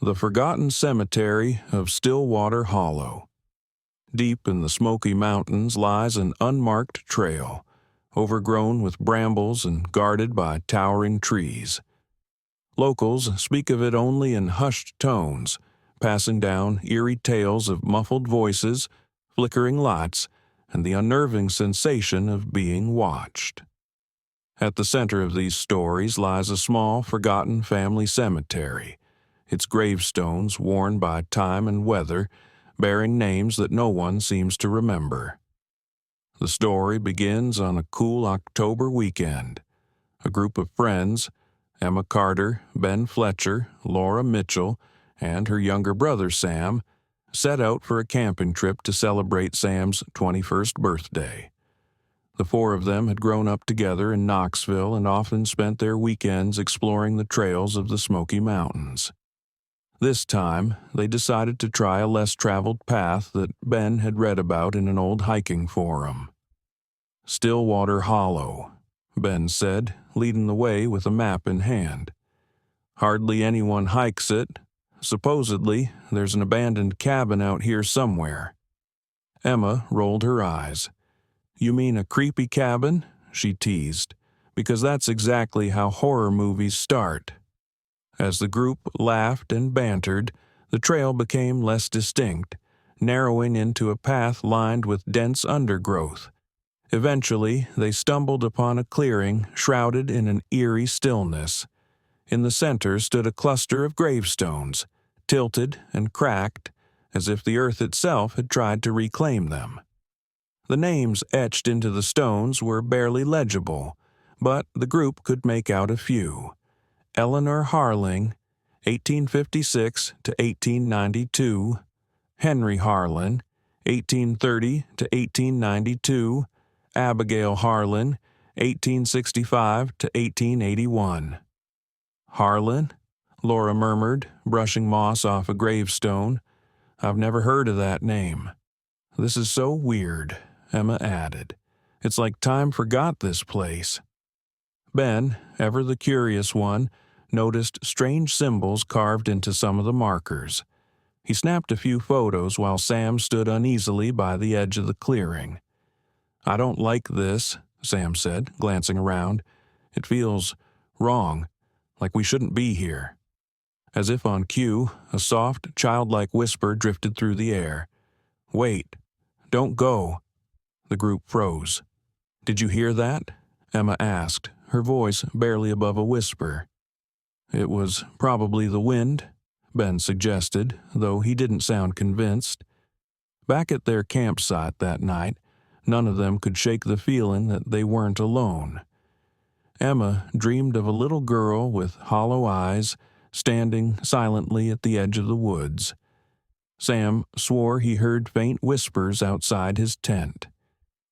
The Forgotten Cemetery of Stillwater Hollow. Deep in the Smoky Mountains lies an unmarked trail, overgrown with brambles and guarded by towering trees. Locals speak of it only in hushed tones, passing down eerie tales of muffled voices, flickering lights, and the unnerving sensation of being watched. At the center of these stories lies a small, forgotten family cemetery, its gravestones worn by time and weather, bearing names that no one seems to remember. The story begins on a cool October weekend. A group of friends, Emma Carter, Ben Fletcher, Laura Mitchell, and her younger brother Sam, set out for a camping trip to celebrate Sam's 21st birthday. The four of them had grown up together in Knoxville and often spent their weekends exploring the trails of the Smoky Mountains. This time, they decided to try a less traveled path that Ben had read about in an old hiking forum. Stillwater Hollow, Ben said, leading the way with a map in hand. Hardly anyone hikes it. Supposedly, there's an abandoned cabin out here somewhere. Emma rolled her eyes. "You mean a creepy cabin?" she teased, "because that's exactly how horror movies start." As the group laughed and bantered, the trail became less distinct, narrowing into a path lined with dense undergrowth. Eventually, they stumbled upon a clearing shrouded in an eerie stillness. In the center stood a cluster of gravestones, tilted and cracked, as if the earth itself had tried to reclaim them. The names etched into the stones were barely legible, but the group could make out a few. Eleanor Harling, 1856 to 1892, Henry Harlan, 1830 to 1892, Abigail Harlan, 1865 to 1881. "Harlan?" Laura murmured, brushing moss off a gravestone. "I've never heard of that name." "This is so weird," Emma added. "It's like time forgot this place." Ben, ever the curious one, noticed strange symbols carved into some of the markers. He snapped a few photos while Sam stood uneasily by the edge of the clearing. "I don't like this," Sam said, glancing around. "It feels wrong, like we shouldn't be here." As if on cue, a soft, childlike whisper drifted through the air. "Wait, don't go." The group froze. "Did you hear that?" Emma asked, her voice barely above a whisper. "It was probably the wind," Ben suggested, though he didn't sound convinced. Back at their campsite that night, none of them could shake the feeling that they weren't alone. Emma dreamed of a little girl with hollow eyes, standing silently at the edge of the woods. Sam swore he heard faint whispers outside his tent.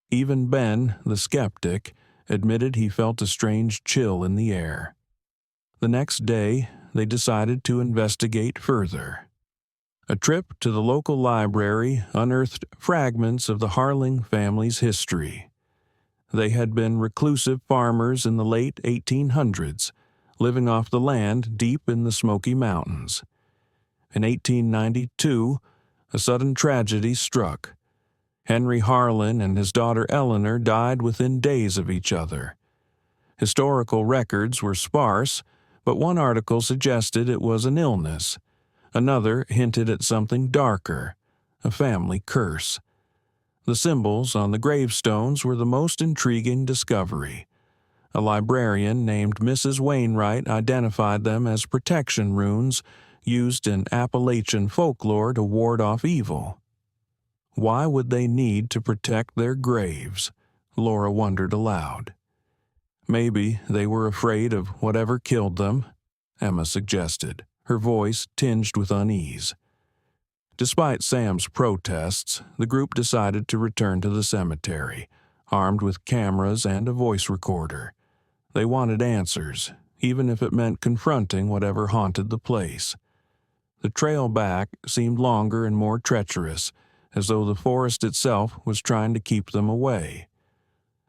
Even Ben, the skeptic, admitted he felt a strange chill in the air. The next day, they decided to investigate further. A trip to the local library unearthed fragments of the Harling family's history. They had been reclusive farmers in the late 1800s, living off the land deep in the Smoky Mountains. In 1892, a sudden tragedy struck. Henry Harlan and his daughter Eleanor died within days of each other. Historical records were sparse, but one article suggested it was an illness. Another hinted at something darker, a family curse. The symbols on the gravestones were the most intriguing discovery. A librarian named Mrs. Wainwright identified them as protection runes used in Appalachian folklore to ward off evil. Why would they need to protect their graves? Laura wondered aloud. Maybe they were afraid of whatever killed them, Emma suggested, her voice tinged with unease. Despite Sam's protests, the group decided to return to the cemetery, armed with cameras and a voice recorder. They wanted answers, even if it meant confronting whatever haunted the place. The trail back seemed longer and more treacherous, as though the forest itself was trying to keep them away.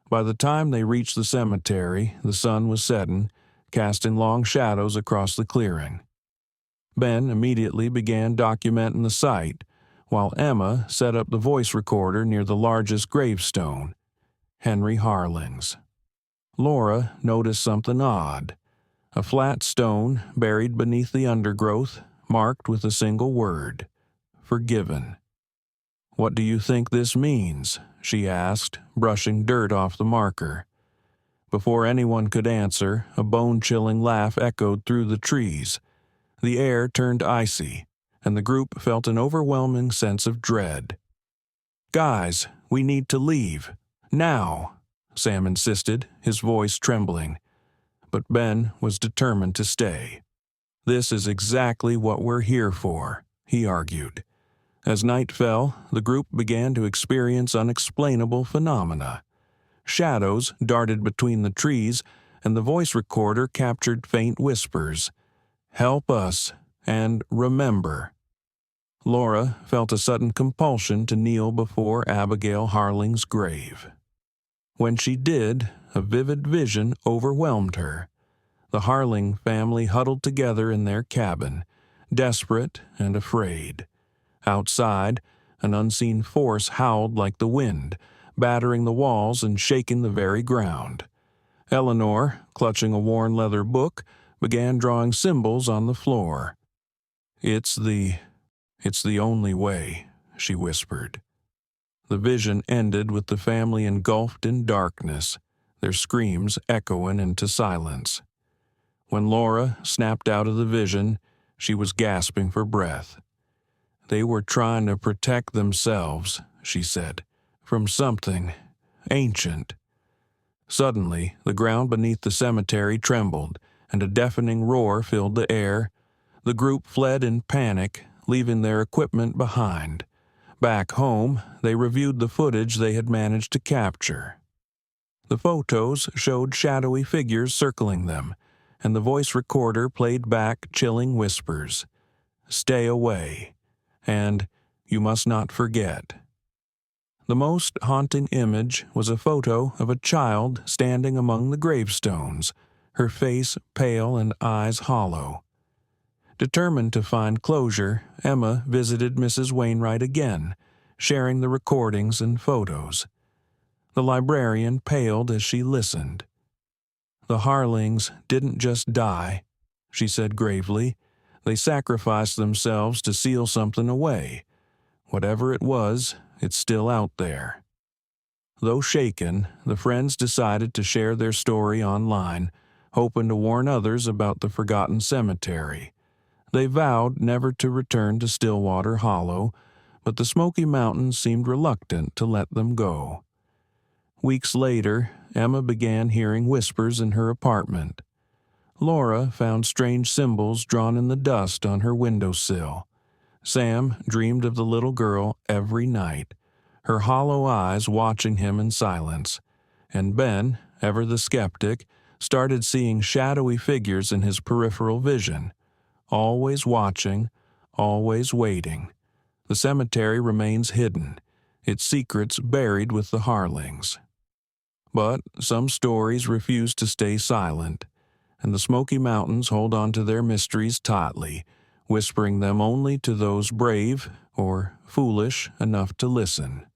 By the time they reached the cemetery, the sun was setting, casting long shadows across the clearing. Ben immediately began documenting the site, while Emma set up the voice recorder near the largest gravestone, Henry Harling's. Laura noticed something odd. A flat stone buried beneath the undergrowth, marked with a single word, "Forgiven." "What do you think this means?" she asked, brushing dirt off the marker. Before anyone could answer, a bone-chilling laugh echoed through the trees. The air turned icy, and the group felt an overwhelming sense of dread. "Guys, we need to leave. Now," Sam insisted, his voice trembling. But Ben was determined to stay. "This is exactly what we're here for," he argued. As night fell, the group began to experience unexplainable phenomena. Shadows darted between the trees, and the voice recorder captured faint whispers. "Help us," and "Remember." Laura felt a sudden compulsion to kneel before Abigail Harling's grave. When she did, a vivid vision overwhelmed her. The Harling family huddled together in their cabin, desperate and afraid. Outside, an unseen force howled like the wind, battering the walls and shaking the very ground. Eleanor, clutching a worn leather book, began drawing symbols on the floor. It's the only way," she whispered. The vision ended with the family engulfed in darkness, their screams echoing into silence. When Laura snapped out of the vision, she was gasping for breath. "They were trying to protect themselves," she said, "from something ancient." Suddenly, the ground beneath the cemetery trembled, and a deafening roar filled the air. The group fled in panic, leaving their equipment behind. Back home, they reviewed the footage they had managed to capture. The photos showed shadowy figures circling them, and the voice recorder played back chilling whispers. "Stay away," and "You must not forget." The most haunting image was a photo of a child standing among the gravestones, her face pale and eyes hollow. Determined to find closure, Emma visited Mrs. Wainwright again, sharing the recordings and photos. The librarian paled as she listened. "The Harlings didn't just die," she said gravely. "They sacrificed themselves to seal something away. Whatever it was, it's still out there." Though shaken, the friends decided to share their story online, hoping to warn others about the forgotten cemetery. They vowed never to return to Stillwater Hollow, but the Smoky Mountains seemed reluctant to let them go. Weeks later, Emma began hearing whispers in her apartment. Laura found strange symbols drawn in the dust on her windowsill. Sam dreamed of the little girl every night, her hollow eyes watching him in silence. And Ben, ever the skeptic, started seeing shadowy figures in his peripheral vision. Always watching, always waiting. The cemetery remains hidden, its secrets buried with the Harlings. But some stories refuse to stay silent, and the Smoky Mountains hold on to their mysteries tightly, whispering them only to those brave or foolish enough to listen.